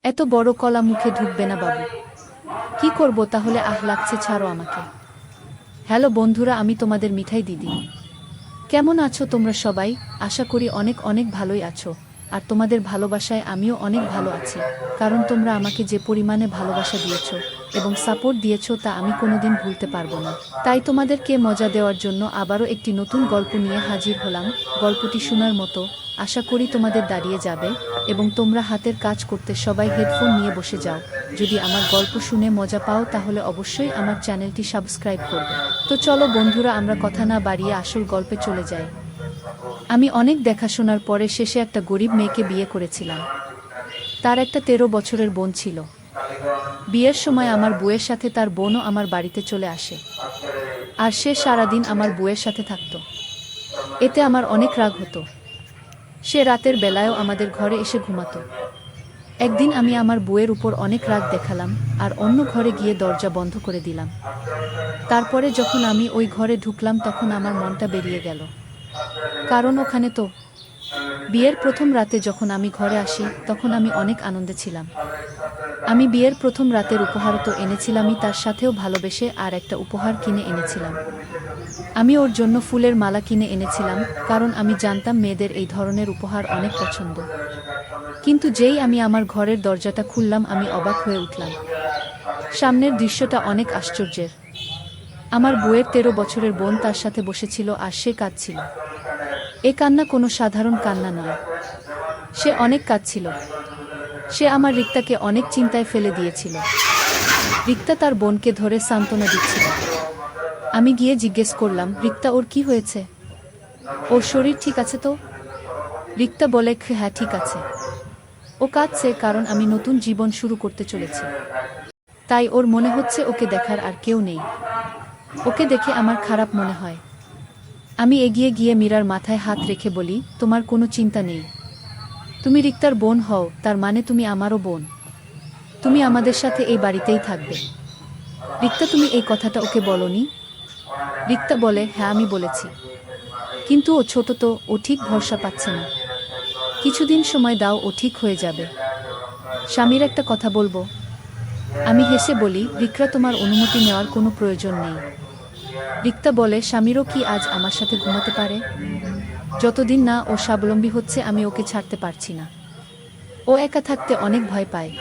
এত বড় কলা মুখে ঢুকবে না বাবু। কি করব তাহলে? লাগছে, ছাড়ো আমাকে। হ্যালো বন্ধুরা, আমি তোমাদের মিঠাই দিদি। কেমন আছো তোমরা সবাই? আশা করি অনেক অনেক ভালোই আছো। আর তোমাদের ভালোবাসায় আমিও অনেক ভালো আছি, কারণ তোমরা আমাকে যে পরিমাণে ভালোবাসা দিয়েছো এবং সাপোর্ট দিয়েছো তা আমি কোনোদিন ভুলতে পারবো না। তাই তোমাদেরকে মজা দেওয়ার জন্য আবারও একটি নতুন গল্প নিয়ে হাজির হলাম। গল্পটি শোনার মতো, আশা করি তোমাদের দাঁড়িয়ে যাবে এবং তোমরা হাতের কাজ করতে সবাই হেডফোন নিয়ে বসে যাও। যদি আমার গল্প শুনে মজা পাও তাহলে অবশ্যই আমার চ্যানেলটি সাবস্ক্রাইব করবে। তো চলো বন্ধুরা, আমরা কথা না বাড়িয়ে আসল গল্পে চলে যাই। আমি অনেক দেখাশোনার পরে শেষে একটা গরিব মেয়েকে বিয়ে করেছিলাম। তার একটা 13 বছরের বোন ছিল। বিয়ের সময় আমার বউয়ের সাথে তার বোনও আমার বাড়িতে চলে আসে, আর সে সারাদিন আমার বউয়ের সাথে থাকত। এতে আমার অনেক রাগ হতো। সে রাতের বেলায়ও আমাদের ঘরে এসে ঘুমাতো। একদিন আমি আমার বউয়ের উপর অনেক রাগ দেখালাম আর অন্য ঘরে গিয়ে দরজা বন্ধ করে দিলাম। তারপরে যখন আমি ওই ঘরে ঢুকলাম তখন আমার মনটা বেরিয়ে গেল, কারণ ওখানে তো বিয়ের প্রথম রাতে যখন আমি ঘরে আসি তখন আমি অনেক আনন্দে ছিলাম। আমি বিয়ের প্রথম রাতের উপহার তো এনেছিলামই, তার সাথেও ভালোবেসে আর একটা উপহার কিনে এনেছিলাম। আমি ওর জন্য ফুলের মালা কিনে এনেছিলাম, কারণ আমি জানতাম মেয়েদের এই ধরনের উপহার অনেক পছন্দ। কিন্তু যেই আমি আমার ঘরের দরজাটা খুললাম আমি অবাক হয়ে উঠলাম। সামনের দৃশ্যটা অনেক আশ্চর্যের। আমার বউয়ের 13 বছরের বোন তার সাথে বসেছিল আর সে কাঁদছিল। এ কান্না কোনো সাধারণ কান্না নয়, সে অনেক কাঁদছিল। সে আমার রিক্তাকে অনেক চিন্তায় ফেলে দিয়েছিল। রিক্তা তার বোনকে ধরে সান্ত্বনা দিচ্ছিল। আমি গিয়ে জিজ্ঞেস করলাম, রিক্তা, ওর কি হয়েছে? ওর শরীর ঠিক আছে তো? রিক্তা বলে, হ্যাঁ ঠিক আছে। ও কাঁদছে কারণ আমি নতুন জীবন শুরু করতে চলেছি, তাই ওর মনে হচ্ছে ওকে দেখার আর কেউ নেই। ওকে দেখে আমার খারাপ মনে হয়। আমি এগিয়ে গিয়ে মীরার মাথায় হাত রেখে বলি, তোমার কোনো চিন্তা নেই। তুমি রিক্তার বোন হও, তার মানে তুমি আমারও বোন। তুমি আমাদের সাথে এই বাড়িতেই থাকবে। রিক্তা, তুমি এই কথাটা ওকে বলনি? রিক্তা বলে, হ্যাঁ আমি বলেছি, কিন্তু ও ছোট তো, ও ঠিক ভরসা পাচ্ছে না। কিছুদিন সময় দাও, ও ঠিক হয়ে যাবে। স্বামীর একটা কথা বলবো? আমি হেসে বলি, রিক্তা, তোমার অনুমতি নেওয়ার কোনো প্রয়োজন নেই। রিক্তা বলে, স্বামীরও কি আজ আমার সাথে ঘুমাতে পারে? যতদিন না ও স্বাবলম্বী হচ্ছে আমি ওকে ছাড়তে পারছি না। ও একা থাকতে অনেক ভয় পায়।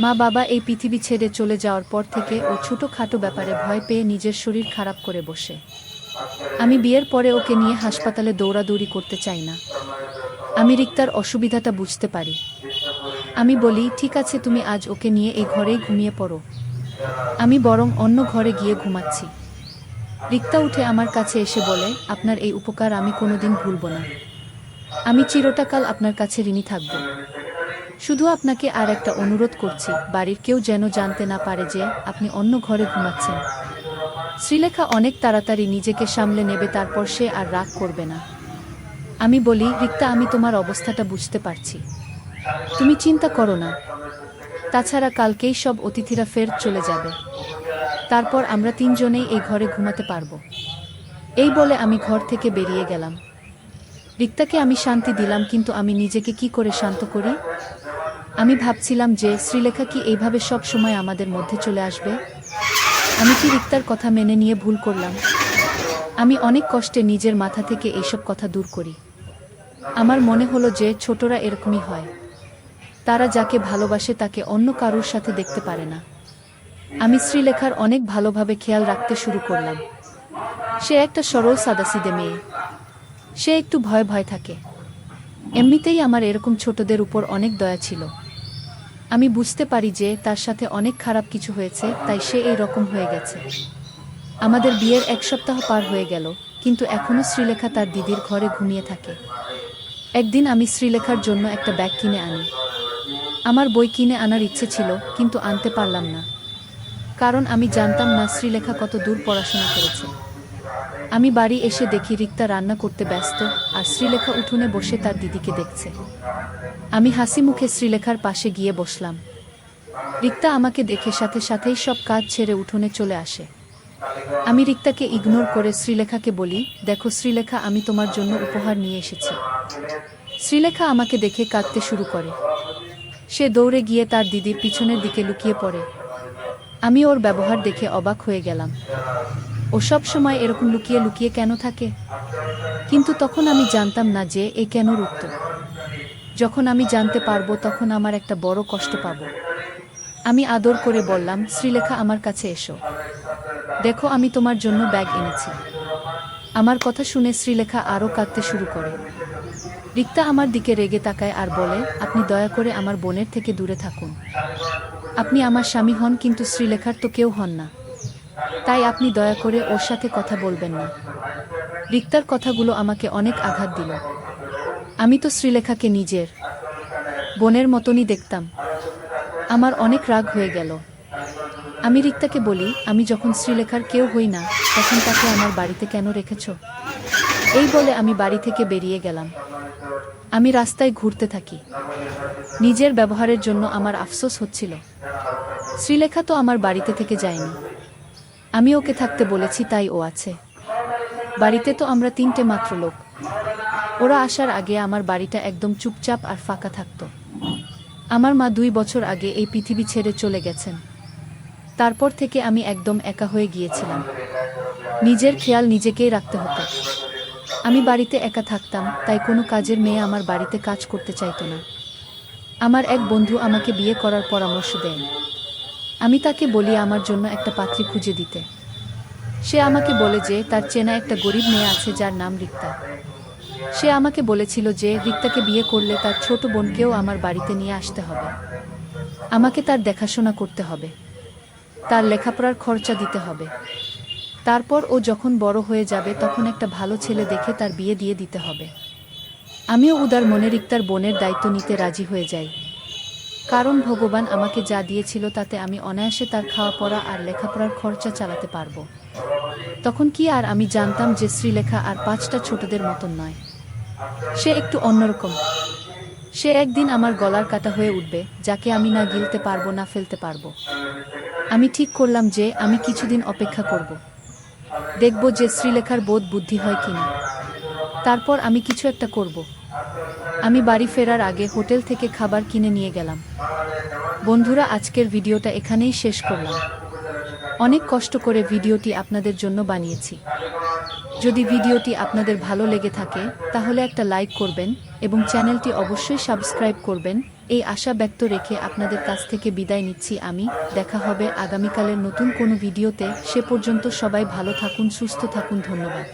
মা বাবা এই পৃথিবী ছেড়ে চলে যাওয়ার পর থেকে ও ছোটোখাটো ব্যাপারে ভয় পেয়ে নিজের শরীর খারাপ করে বসে। আমি বিয়ের পরে ওকে নিয়ে হাসপাতালে দৌড়াদৌড়ি করতে চাই না। আমি রিক্তার অসুবিধাটা বুঝতে পারি। আমি বলি, ঠিক আছে, তুমি আজ ওকে নিয়ে এই ঘরেই ঘুমিয়ে পড়ো। আমি বরং অন্য ঘরে গিয়ে ঘুমাচ্ছি। রিক্তা উঠে আমার কাছে এসে বলে, আপনার এই উপকার আমি কোনোদিন ভুলব না। আমি চিরটাকাল আপনার কাছে ঋণী থাকব। শুধু আপনাকে আর একটা অনুরোধ করছি, বাড়ির কেউ যেন জানতে না পারে যে আপনি অন্য ঘরে ঘুমাচ্ছেন। শ্রীলেখা অনেক তাড়াতাড়ি নিজেকে সামলে নেবে, তারপর সে আর রাগ করবে না। আমি বলি, রিক্তা, আমি তোমার অবস্থাটা বুঝতে পারছি। তুমি চিন্তা করো না। তাছাড়া কালকেই সব অতিথিরা ফের চলে যাবে। তারপর আমরা তিনজনেই এই ঘরে ঘুমাতে পারবো। এই বলে আমি ঘর থেকে বেরিয়ে গেলাম। রিক্তাকে আমি শান্তি দিলাম, কিন্তু আমি নিজেকে কি করে শান্ত করি? আমি ভাবছিলাম যে শ্রীলেখা কি এইভাবে সব সময় আমাদের মধ্যে চলে আসবে? আমি কি রিক্তার কথা মেনে নিয়ে ভুল করলাম? আমি অনেক কষ্টে নিজের মাথা থেকে এইসব কথা দূর করি। আমার মনে হলো যে ছোটরা এরকমই হয়। তারা যাকে ভালোবাসে তাকে অন্য কারুর সাথে দেখতে পারে না। আমি শ্রীলেখার অনেক ভালোভাবে খেয়াল রাখতে শুরু করলাম। সে একটা সরল সাদাসিধে মেয়ে। সে একটু ভয় ভয় থাকে। এমনিতেই আমার এরকম ছোটদের উপর অনেক দয়া ছিল। আমি বুঝতে পারি যে তার সাথে অনেক খারাপ কিছু হয়েছে, তাই সে এই রকম হয়ে গেছে। আমাদের বিয়ের 1 সপ্তাহ পার হয়ে গেল, কিন্তু এখনও শ্রীলেখা তার দিদির ঘরে ঘুমিয়ে থাকে। একদিন আমি শ্রীলেখার জন্য একটা ব্যাগ কিনে আনি। আমার বই কিনে আনার ইচ্ছে ছিল, কিন্তু আনতে পারলাম না, কারণ আমি জানতাম না শ্রীলেখা কত দূর পড়াশোনা করেছে। আমি বাড়ি এসে দেখি রিক্তা রান্না করতে ব্যস্ত, আর শ্রীলেখা উঠোনে বসে তার দিদিকে দেখছে। আমি হাসি মুখে শ্রীলেখার পাশে গিয়ে বসলাম। রিক্তা আমাকে দেখে সাথে সাথেই সব কাজ ছেড়ে উঠোনে চলে আসে। আমি রিক্তাকে ইগনোর করে শ্রীলেখাকে বলি, দেখো শ্রীলেখা, আমি তোমার জন্য উপহার নিয়ে এসেছি। শ্রীলেখা আমাকে দেখে কাঁদতে শুরু করে। সে দৌড়ে গিয়ে তার দিদির পিছনের দিকে লুকিয়ে পড়ে। আমি ওর ব্যবহার দেখে অবাক হয়ে গেলাম। ও সব সময় এরকম লুকিয়ে লুকিয়ে কেন থাকে? কিন্তু তখন আমি জানতাম না যে এ কেন রুখত। যখন আমি জানতে পারবো তখন আমার একটা বড় কষ্ট পাবো। আমি আদর করে বললাম, শ্রীলেখা আমার কাছে এসো, দেখো আমি তোমার জন্য ব্যাগ এনেছি। আমার কথা শুনে শ্রীলেখা আরও কাঁদতে শুরু করে। রিক্তা আমার দিকে রেগে তাকায় আর বলে, আপনি দয়া করে আমার বোনের থেকে দূরে থাকুন। আপনি আমার স্বামী হন, কিন্তু শ্রীলেখার তো কেউ হন না, তাই আপনি দয়া করে ওর সাথে কথা বলবেন না। রিক্তার কথাগুলো আমাকে অনেক আঘাত দিল। আমি তো শ্রীলেখাকে নিজের বোনের মতনই দেখতাম। আমার অনেক রাগ হয়ে গেল। আমি রিক্তাকে বলি, আমি যখন শ্রীলেখার কেউ হই না, তখন তাকে আমার বাড়িতে কেন রেখেছ? এই বলে আমি বাড়ি থেকে বেরিয়ে গেলাম। আমি রাস্তায় ঘুরতে থাকি। নিজের ব্যবহারের জন্য আমার আফসোস হচ্ছিল। শ্রীলেখা তো আমার বাড়িতে থেকে যায়নি, আমি ওকে থাকতে বলেছি তাই ও আছে। বাড়িতে তো আমরা তিনটে মাত্র লোক। ওরা আসার আগে আমার বাড়িটা একদম চুপচাপ আর ফাঁকা থাকত। আমার মা 2 বছর আগে এই পৃথিবী ছেড়ে চলে গেছেন। তারপর থেকে আমি একদম একা হয়ে গিয়েছিলাম। নিজের খেয়াল নিজেকেই রাখতে হতো। আমি বাড়িতে একা থাকতাম, তাই কোনো কাজের মেয়ে আমার বাড়িতে কাজ করতে চাইতো না। আমার এক বন্ধু আমাকে বিয়ে করার পরামর্শ দেয়। আমি তাকে বলি আমার জন্য একটা পাত্রী খুঁজে দিতে। সে আমাকে বলে যে তার চেনা একটা গরিব মেয়ে আছে যার নাম রিক্তা। সে আমাকে বলেছিল যে রিক্তাকে বিয়ে করলে তার ছোট বোনকেও আমার বাড়িতে নিয়ে আসতে হবে। আমাকে তার দেখাশোনা করতে হবে, তার লেখাপড়ার খরচা দিতে হবে। তারপর ও যখন বড় হয়ে যাবে তখন একটা ভালো ছেলে দেখে তার বিয়ে দিয়ে দিতে হবে। আমিও উদার মনে রিক্তার বোনের দায়িত্ব নিতে রাজি হয়ে যাই। কারণ ভগবান আমাকে যা দিয়েছিল তাতে আমি অনায়াসে তার খাওয়া পড়া আর লেখাপড়ার খরচা চালাতে পারবো। তখন কি আর আমি জানতাম যে শ্রীলেখা আর 5টা ছোটদের মতন নয়। সে একটু অন্যরকম। সে একদিন আমার গলার কাটা হয়ে উঠবে, যাকে আমি না গিলতে পারবো না ফেলতে পারবো। আমি ঠিক করলাম যে আমি কিছুদিন অপেক্ষা করব। দেখব যে শ্রীলেখার বোধ বুদ্ধি হয় কিনা। তারপর আমি কিছু একটা করব। আমি বাড়ি ফেরার আগে হোটেল থেকে খাবার কিনে নিয়ে গেলাম। বন্ধুরা, আজকের ভিডিওটা এখানেই শেষ করলাম। অনেক কষ্ট করে ভিডিওটি আপনাদের জন্য বানিয়েছি। যদি ভিডিওটি আপনাদের ভালো লেগে থাকে তাহলে একটা লাইক করবেন এবং চ্যানেলটি অবশ্যই সাবস্ক্রাইব করবেন। এই আশা ব্যক্ত রেখে আপনাদের কাছ থেকে বিদায় নিচ্ছি আমি। দেখা হবে আগামীকালের নতুন কোনো ভিডিওতে। সে পর্যন্ত সবাই ভালো থাকুন, সুস্থ থাকুন। ধন্যবাদ।